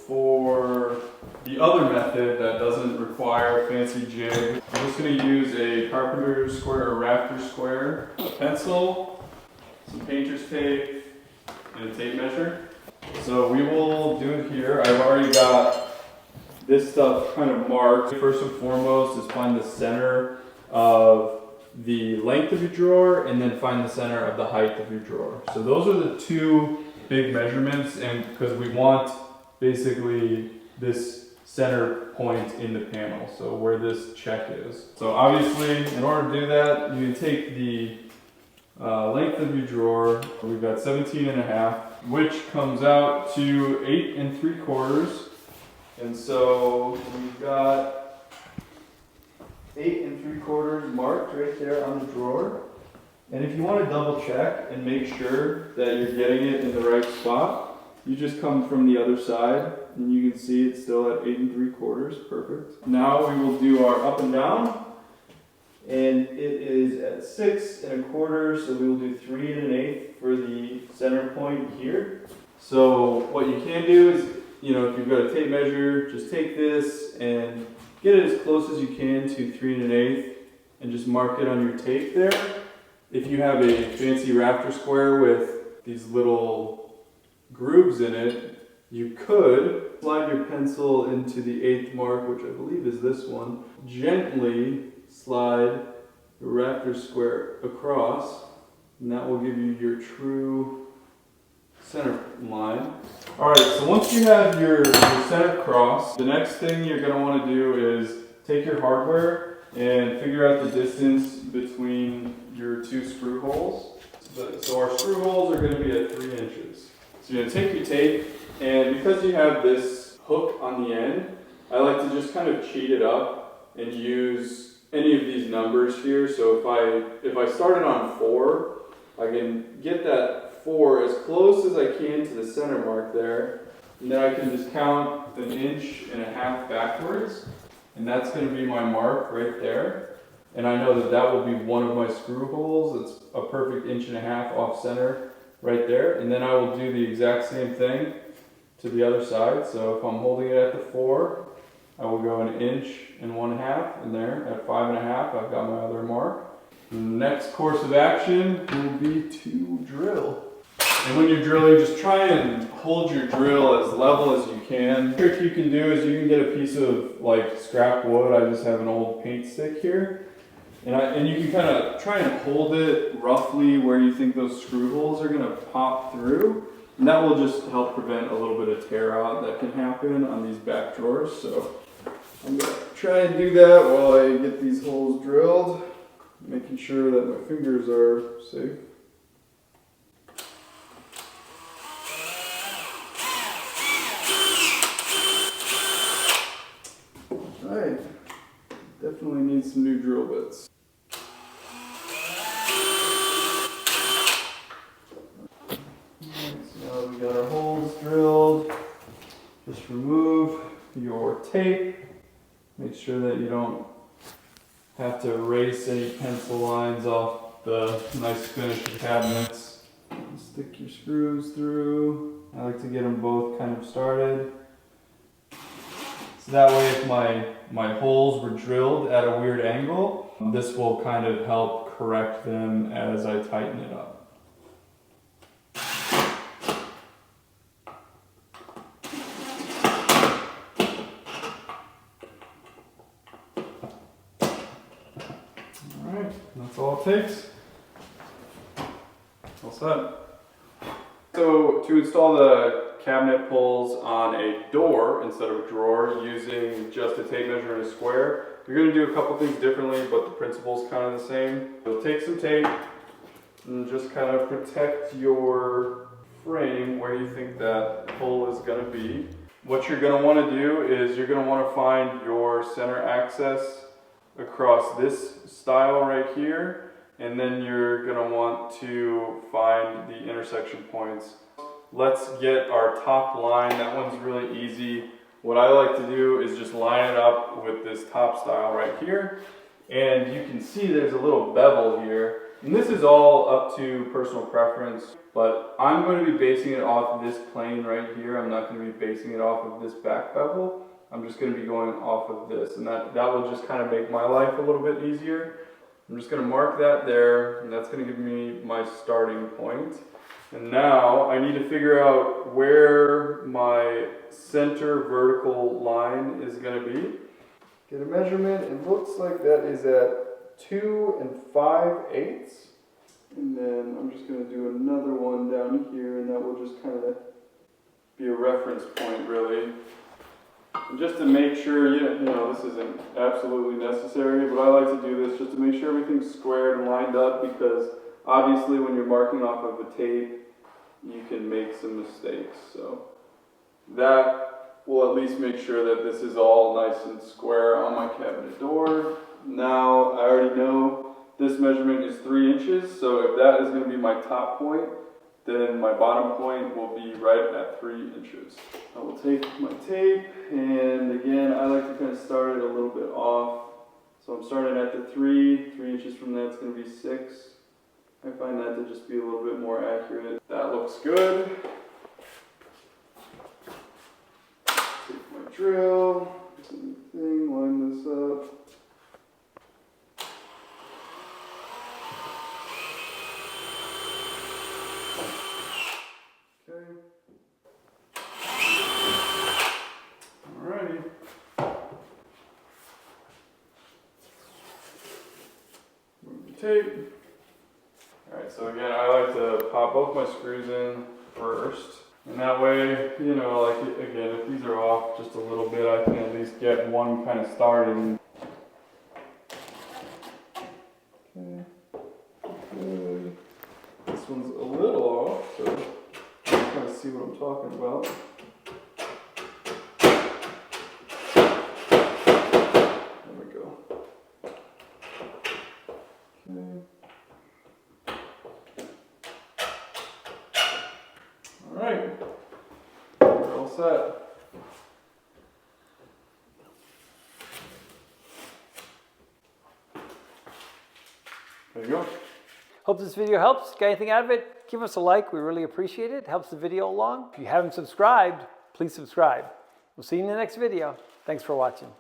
for the other method that doesn't require a fancy jig, I'm just going to use a carpenter square or rafter square, a pencil, some painter's tape, and a tape measure. So we will do it here. I've already got this stuff kind of marked. First and foremost is find the center of the length of your drawer and then find the center of the height of your drawer. So those are the two big measurements, and because we want basically this center point in the panel, so where this check is. So obviously in order to do that, you can take the length of your drawer. We've got 17.5, which comes out to 8 3/4. And so we've got 8 3/4 marked right there on the drawer. And if you want to double check and make sure that you're getting it in the right spot, you just come from the other side and you can see it's still at 8 3/4, perfect. Now we will do our up and down. And it is at 6 1/4, so we will do 3 1/8 for the center point here. So what you can do is, you know, if you've got a tape measure, just take this and get it as close as you can to 3 1/8 and just mark it on your tape there. If you have a fancy rafter square with these little grooves in it, you could slide your pencil into the 8th mark, which I believe is this one. Gently slide the rafter square across, and that will give you your true center line. All right, so once you have your center cross, the next thing you're going to want to do is take your hardware and figure out the distance between your two screw holes. So our screw holes are going to be at 3 inches. So you're going to take your tape, and because you have this hook on the end, I like to just kind of cheat it up and use any of these numbers here. So if I started on 4, I can get that 4 as close as I can to the center mark there, and then I can just count 1.5 inches backwards, and that's going to be my mark right there. And I know that that will be one of my screw holes. It's a perfect 1.5 inches off center right there, and then I will do the exact same thing to the other side. So if I'm holding it at the 4, I will go 1.5 inches in there. At 5.5, I've got my other mark. The next course of action will be to drill. And when you're drilling, just try and hold your drill as level as you can. The trick you can do is you can get a piece of like scrap wood. I just have an old paint stick here. And you can kind of try and hold it roughly where you think those screw holes are going to pop through. And that will just help prevent a little bit of tear out that can happen on these back drawers. So I'm going to try and do that while I get these holes drilled, making sure that my fingers are safe. Alright, definitely need some new drill bits. Alright, so now that we got our holes drilled, just remove your tape. Make sure that you don't have to erase any pencil lines off the nice finished cabinets. Stick your screws through. I like to get them both kind of started. So that way if my holes were drilled at a weird angle, this will kind of help correct them as I tighten it up. Alright, that's all it takes. All set. So to install the cabinet pulls on a door instead of a drawer using just a tape measure and a square, you're going to do a couple things differently, but the principle is kind of the same. You'll take some tape and just kind of protect your frame where you think that pull is going to be. What you're going to want to do is you're going to want to find your center access across this style right here, and then you're going to want to find the intersection points. Let's get our top line. That one's really easy. What I like to do is just line it up with this top style right here, and you can see there's a little bevel here, and this is all up to personal preference, But I'm going to be basing it off this plane right here. I'm not going to be basing it off of this back bevel. I'm just going to be going off of this, and that will just kind of make my life a little bit easier. I'm just going to mark that there, and that's going to give me my starting point. And now I need to figure out where my center vertical line is going to be. Get a measurement. It looks like that is at 2 5/8. And then I'm just going to do another one down here, and that will just kind of be a reference point, really. And just to make sure, you know, this isn't absolutely necessary, but I like to do this just to make sure everything's squared and lined up, because obviously when you're marking off of the tape, you can make some mistakes. So that will at least make sure that this is all nice and square on my cabinet door. Now I already know this measurement is 3 inches, so if that is going to be my top point, then my bottom point will be right at 3 inches. I will take my tape, and again, I like to kind of start it a little bit off. So I'm starting at the 3 inches from that, it's going to be 6. I find that to just be a little bit more accurate. That looks good. Take my drill, same thing, line this up. Alrighty. Move the tape. Alright, so again, I like to pop both my screws in first. And that way, you know, like again, if these are off just a little bit, I can at least get one kind of started. Okay. Good. This one's a little off, so kind of see what I'm talking about. There we go. Okay. All right, we're all set. There you go. Hope this video helps. Got anything out of it? Give us a like. We really appreciate it. It helps the video along. If you haven't subscribed, please subscribe. We'll see you in the next video. Thanks for watching.